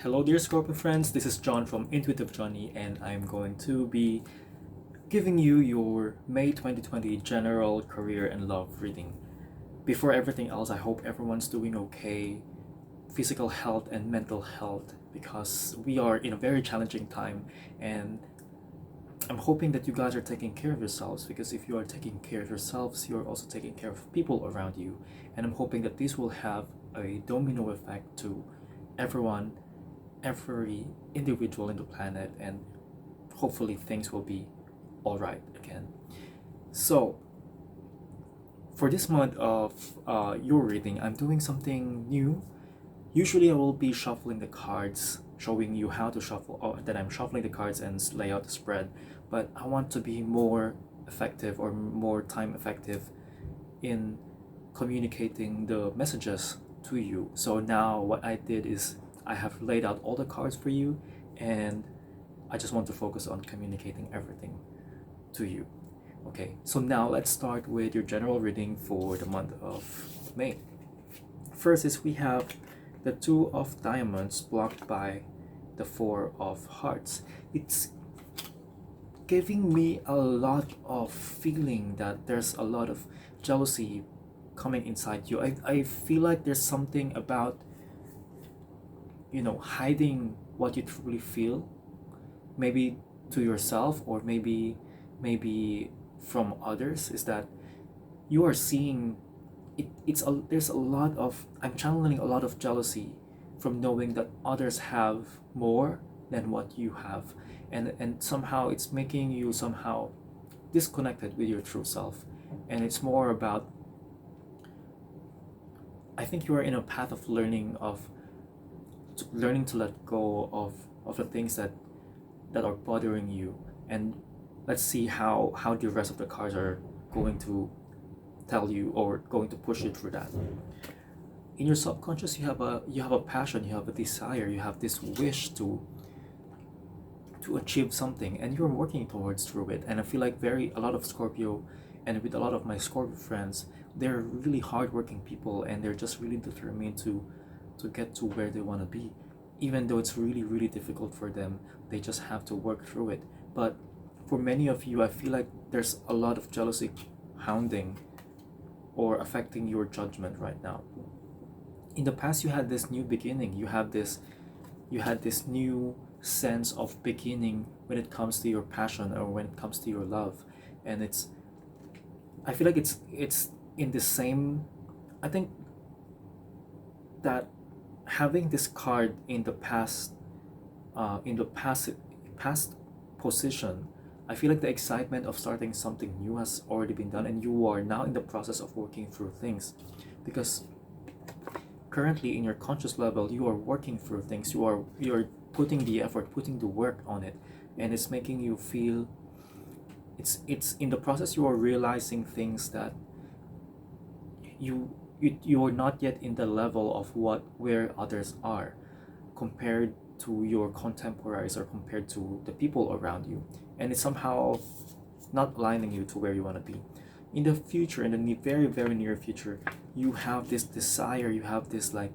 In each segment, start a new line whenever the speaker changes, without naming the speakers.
Hello, dear Scorpio friends. This is John from Intuitive Johnny, and I'm going to be giving you your May 2020 general career and love reading. Before everything else, I hope everyone's doing okay, physical health and mental health, because we are in a very challenging time. And I'm hoping that you guys are taking care of yourselves, because if you are taking care of yourselves, you're also taking care of people around you. And I'm hoping that this will have a domino effect to everyone, every individual in the planet, and hopefully things will be all right again. So, for this month of your reading, I'm doing something new. Usually, I will be shuffling the cards, showing you how to shuffle, or that I'm shuffling the cards and lay out the spread. But I want to be more effective or more time effective in communicating the messages to you. So now what I did is I have laid out all the cards for you, and I just want to focus on communicating everything to you. Okay, so now let's start with your general reading for the month of May. First is we have the Two of Diamonds blocked by the Four of Hearts. It's giving me a lot of feeling that there's a lot of jealousy coming inside you. I feel like there's something about, hiding what you truly feel, maybe to yourself or maybe from others, is that you are seeing there's a lot of, I'm channeling a lot of jealousy from knowing that others have more than what you have, and somehow it's making you somehow disconnected with your true self. And it's more about, I think you are in a path of learning to let go of the things that are bothering you. And let's see how the rest of the cards are going to tell you or going to push you through that. In your subconscious, you have a passion, you have a desire, you have this wish to achieve something, and you're working towards through it. And I feel like a lot of Scorpio, and with a lot of my Scorpio friends, they're really hardworking people, and they're just really determined to get to where they want to be. Even though it's really, really difficult for them, they just have to work through it. But for many of you, I feel like there's a lot of jealousy hounding or affecting your judgment right now. In the past, you had this new beginning. You had this new sense of beginning when it comes to your passion or when it comes to your love. And I feel like it's in the same, I think that having this card in the past position, I feel like the excitement of starting something new has already been done, and you are now in the process of working through things. Because currently in your conscious level, you are working through things. You are putting the effort, putting the work on it, and it's making you feel, it's in the process you are realizing things that you are not yet in the level of where others are, compared to your contemporaries or compared to the people around you. And it's somehow not aligning you to where you want to be. In the future, in the very, very near future, you have this desire, you have this like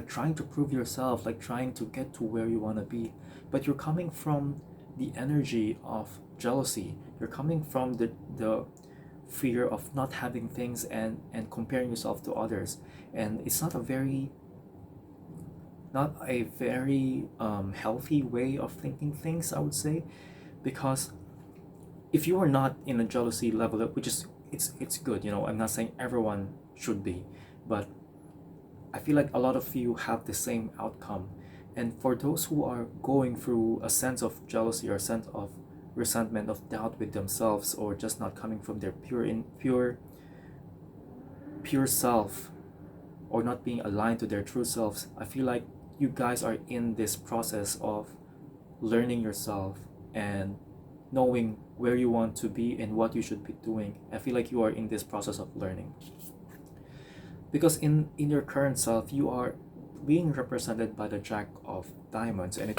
trying to prove yourself, like trying to get to where you want to be. But you're coming from the energy of jealousy. You're coming from the fear of not having things, and comparing yourself to others. And it's not a very healthy way of thinking things, I would say. Because if you are not in a jealousy level, which is, it's good, I'm not saying everyone should be, but I feel like a lot of you have the same outcome. And for those who are going through a sense of jealousy or a sense of resentment, of doubt with themselves, or just not coming from their pure self, or not being aligned to their true selves, I feel like you guys are in this process of learning yourself and knowing where you want to be and what you should be doing. I feel like you are in this process of learning. Because in your current self, you are being represented by the Jack of Diamonds, and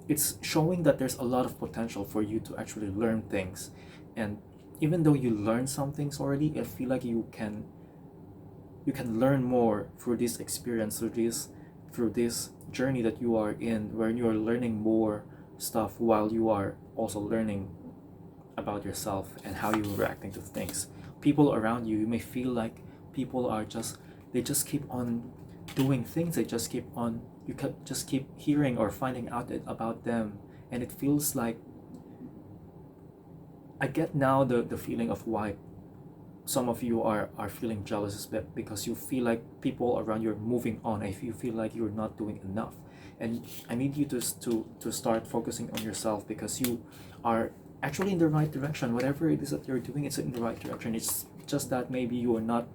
it's showing that there's a lot of potential for you to actually learn things. And even though you learn some things already, I feel like you can learn more through this experience, through through this journey that you are in, where you are learning more stuff while you are also learning about yourself and how you're reacting to things. People around you, you may feel like people are just, they just keep on doing things, they just keep on, you just keep hearing or finding out about them, and it feels like, I get now the feeling of why some of you are feeling jealous, is that because you feel like people around you are moving on, if you feel like you're not doing enough. And I need you to start focusing on yourself, because you are actually in the right direction. Whatever it is that you're doing, it's in the right direction. It's just that maybe you are not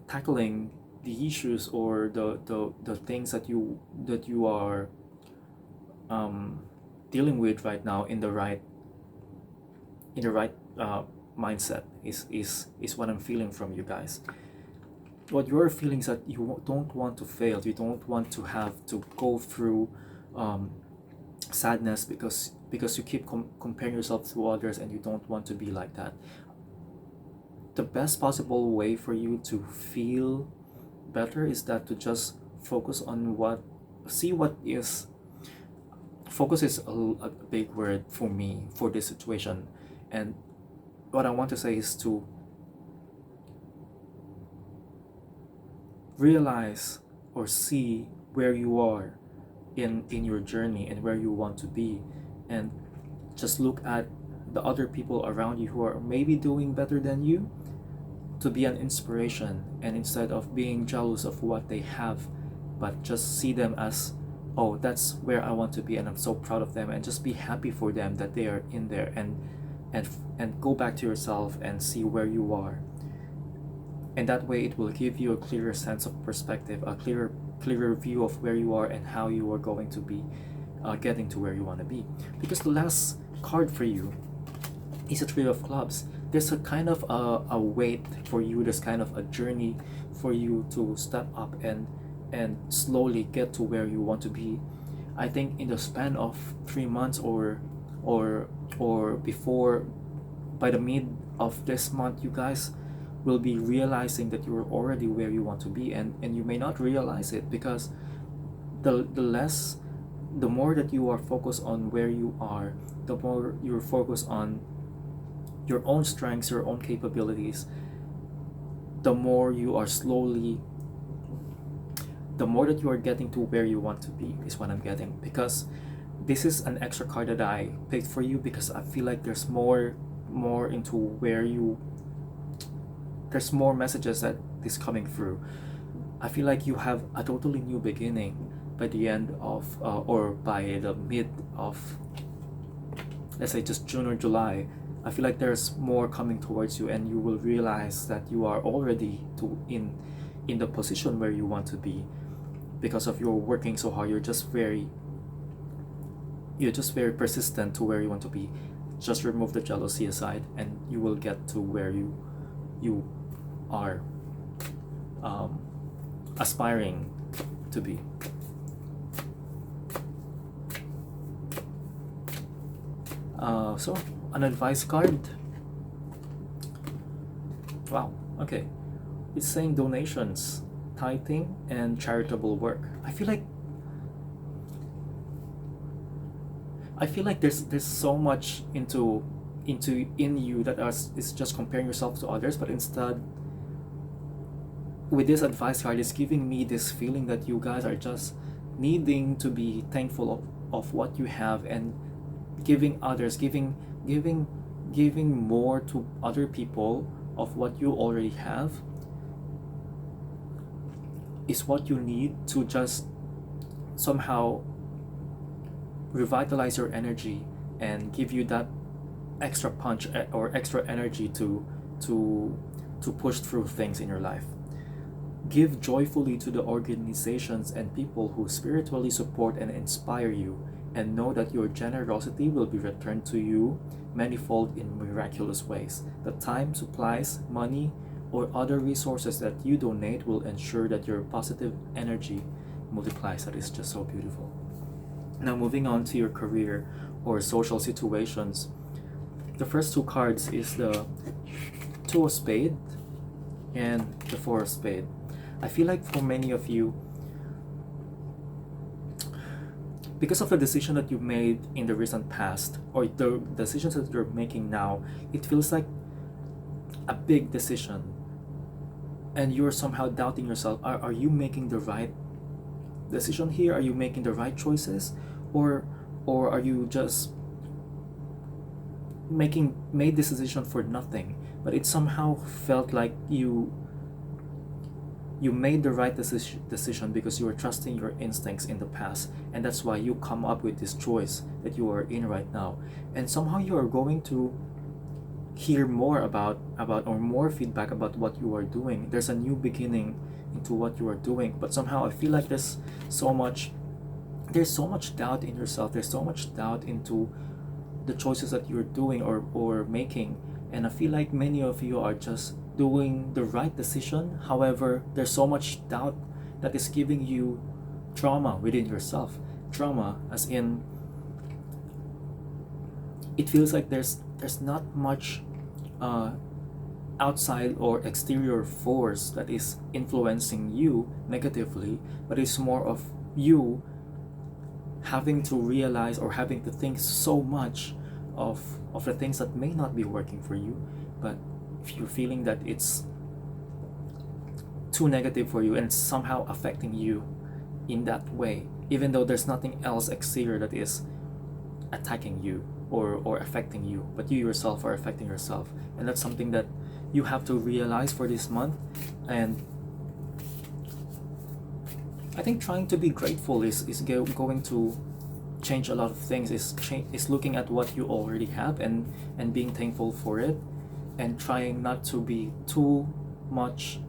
tackling the issues or the things that you are dealing with right now in the right mindset, is what I'm feeling from you guys. What you're feeling is that you don't want to fail, you don't want to have to go through sadness because you keep comparing yourself to others, and you don't want to be like that. The best possible way for you to feel better is that to just focus on focus is a big word for me for this situation. And what I want to say is to realize or see where you are in your journey and where you want to be, and just look at the other people around you who are maybe doing better than you, to be an inspiration. And instead of being jealous of what they have, but just see them as, oh, that's where I want to be, and I'm so proud of them, and just be happy for them that they are in there, and go back to yourself and see where you are. And that way it will give you a clearer sense of perspective, a clearer view of where you are and how you are going to be getting to where you want to be. Because the last card for you is a Three of Clubs. There's a kind of a weight for you, there's kind of a journey for you to step up and slowly get to where you want to be. I think in the span of 3 months or before, by the mid of this month, you guys will be realizing that you're already where you want to be, and you may not realize it, because the more that you are focused on where you are, the more you're focused on your own strengths, your own capabilities, the more you are the more that you are getting to where you want to be, is what I'm getting. Because this is an extra card that I picked for you, because I feel like there's more into where there's more messages that is coming through. I feel like you have a totally new beginning by the end of or by the mid of, let's say, just June or July. I feel like there's more coming towards you, and you will realize that you are already in the position where you want to be, because of your working so hard. You're just very persistent to where you want to be. Just remove the jealousy aside, and you will get to where you are aspiring to be. So an advice card. Wow, okay. It's saying donations, tithing, and charitable work. I feel like there's so much in you that is just comparing yourself to others, but instead, with this advice card, it's giving me this feeling that you guys are just needing to be thankful of what you have, and giving more to other people of what you already have is what you need to just somehow revitalize your energy and give you that extra punch or extra energy to push through things in your life. Give joyfully to the organizations and people who spiritually support and inspire you, and know that your generosity will be returned to you manifold in miraculous ways. The time, supplies, money, or other resources that you donate will ensure that your positive energy multiplies. That is just so beautiful. Now, moving on to your career or social situations. The first two cards is the Two of Spades and the Four of Spades. I feel like for many of you, because of the decision that you made in the recent past, or the decisions that you're making now, it feels like a big decision, and you're somehow doubting yourself. Are you making the right decision here? Are you making the right choices, or are you just made this decision for nothing? But it somehow felt like you made the right decision because you were trusting your instincts in the past, and that's why you come up with this choice that you are in right now. And somehow you are going to hear more about or more feedback about what you are doing. There's a new beginning into what you are doing, but somehow I feel like there's so much doubt in yourself. There's so much doubt into the choices that you're doing or making, and I feel like many of you are just doing the right decision. However, there's so much doubt that is giving you trauma within yourself. Trauma as in, it feels like there's not much outside or exterior force that is influencing you negatively, but it's more of you having to realize or having to think so much of the things that may not be working for you. But if you're feeling that it's too negative for you and it's somehow affecting you in that way, even though there's nothing else exterior that is attacking you or affecting you, but you yourself are affecting yourself, and that's something that you have to realize for this month. And I think trying to be grateful is going to change a lot of things. Is looking at what you already have and being thankful for it, and trying not to be too much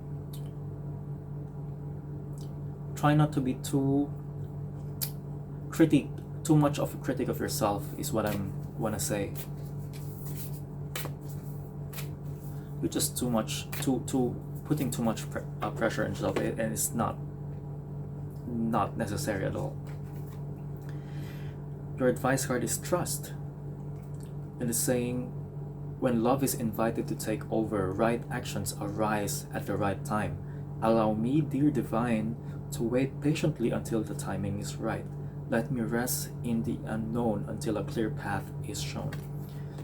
too much of a critic of yourself is what I'm wanna say. You're just too putting too much pressure on yourself, and it's not necessary at all. Your advice card is trust, and it's saying, when love is invited to take over, right actions arise at the right time. Allow me, dear divine, to wait patiently until the timing is right. Let me rest in the unknown until a clear path is shown.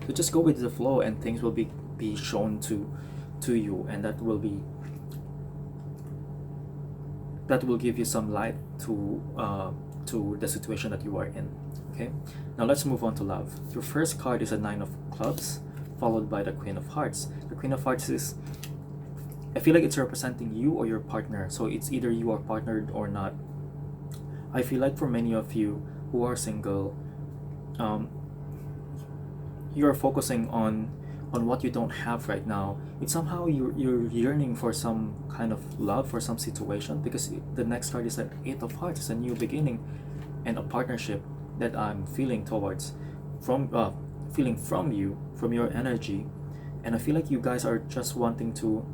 So just go with the flow, and things will be shown to you, and that will give you some light to the situation that you are in. Okay, now let's move on to love. Your first card is a Nine of Clubs, followed by the Queen of Hearts. The Queen of Hearts is, I feel like it's representing you or your partner, so it's either you are partnered or not. I feel like for many of you who are single, you are focusing on what you don't have right now. It's somehow you're yearning for some kind of love, for some situation, because the next card is an Eight of Hearts. It's a new beginning and a partnership that I'm feeling towards from you, from your energy. And I feel like you guys are just wanting to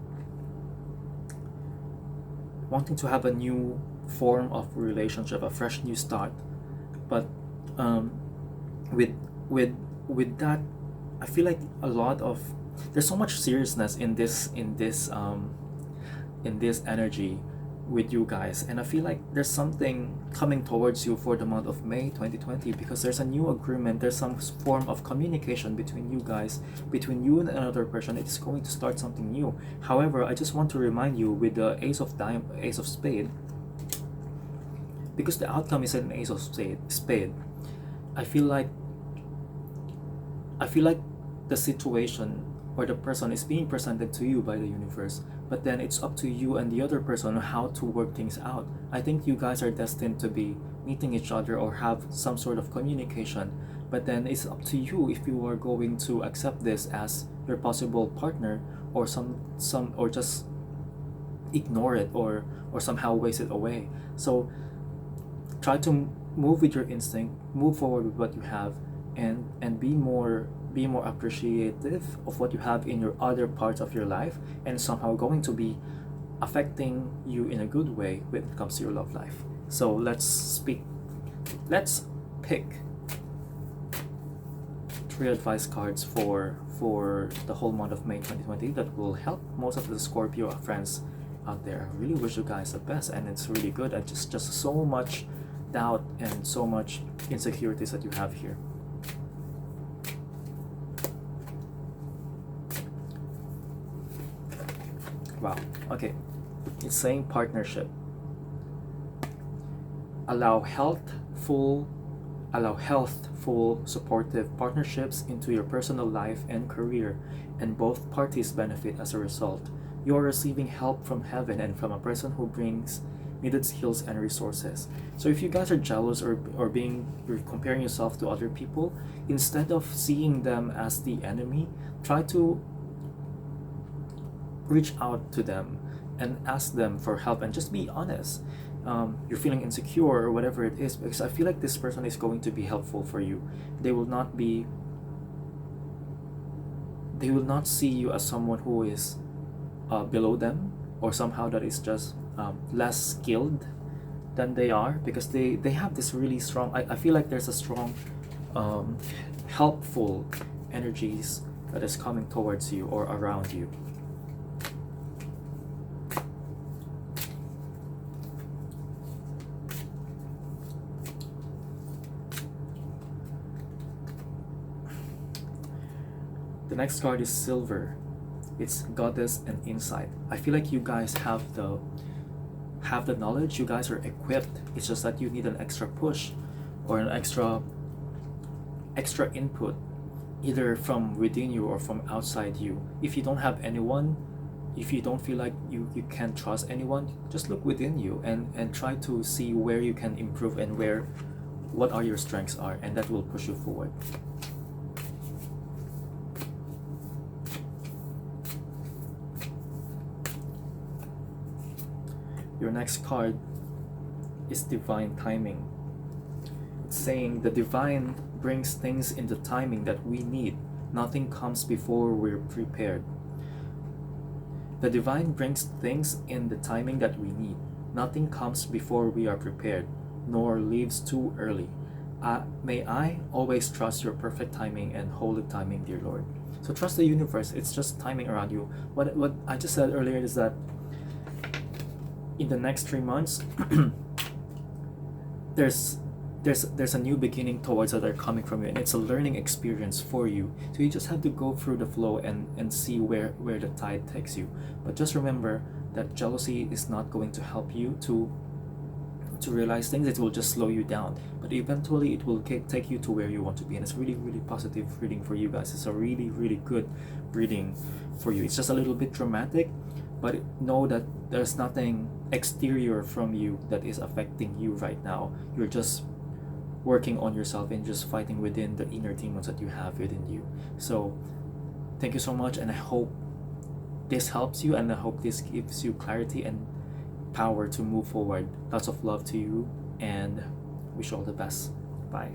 have a new form of relationship, a fresh new start. But with that, I feel like there's so much seriousness in this energy with you guys, and I feel like there's something coming towards you for the month of May 2020, because there's a new agreement. There's some form of communication between you guys, between you and another person. It's going to start something new. However, I just want to remind you with the Ace of Spade, because the outcome is an Ace of Spade. I feel like the situation or the person is being presented to you by the universe, but then it's up to you and the other person on how to work things out. I think you guys are destined to be meeting each other or have some sort of communication, but then it's up to you if you are going to accept this as your possible partner, or or just ignore it, or somehow waste it away. So try to move with your instinct, move forward with what you have, and be more appreciative of what you have in your other parts of your life, and somehow going to be affecting you in a good way when it comes to your love life. So let's pick 3 advice cards for the whole month of May 2020 that will help most of the Scorpio friends out there. I really wish you guys the best, and it's really good. I just so much doubt and so much insecurities that you have here. Wow. Okay. It's saying partnership. Allow healthful, supportive partnerships into your personal life and career, and both parties benefit as a result. You are receiving help from heaven and from a person who brings needed skills and resources. So if you guys are jealous or you're comparing yourself to other people, instead of seeing them as the enemy, try to reach out to them and ask them for help, and just be honest. You're feeling insecure or whatever it is, because I feel like this person is going to be helpful for you. They will not see you as someone who is below them, or somehow that is just less skilled than they are, because they have this really strong, I feel like there's a strong helpful energies that is coming towards you or around you. The next card is silver. It's goddess and insight. I feel like you guys have the knowledge. You guys are equipped. It's just that you need an extra push or an extra input, either from within you or from outside you. If you don't have anyone, if you don't feel like you can't trust anyone, just look within you and try to see where you can improve and what are your strengths are, and that will push you forward. Your next card is divine timing. It's saying the divine brings things in the timing that we need. Nothing comes before we're prepared. The divine brings things in the timing that we need. Nothing comes before we are prepared, nor leaves too early. May I always trust your perfect timing and holy timing, dear Lord. So trust the universe. It's just timing around you. What I just said earlier is that in the next 3 months, there's a new beginning towards that are coming from you, and it's a learning experience for you. So you just have to go through the flow and see where the tide takes you. But just remember that jealousy is not going to help you to realize things. It will just slow you down, but eventually it will take you to where you want to be. And it's really, really positive reading for you guys. It's a really, really good reading for you. It's just a little bit dramatic, but know that there's nothing exterior from you that is affecting you right now. You're just working on yourself and just fighting within the inner demons that you have within you. So thank you so much, and I hope this helps you, and I hope this gives you clarity and power to move forward. Lots of love to you, and wish you all the best. Bye.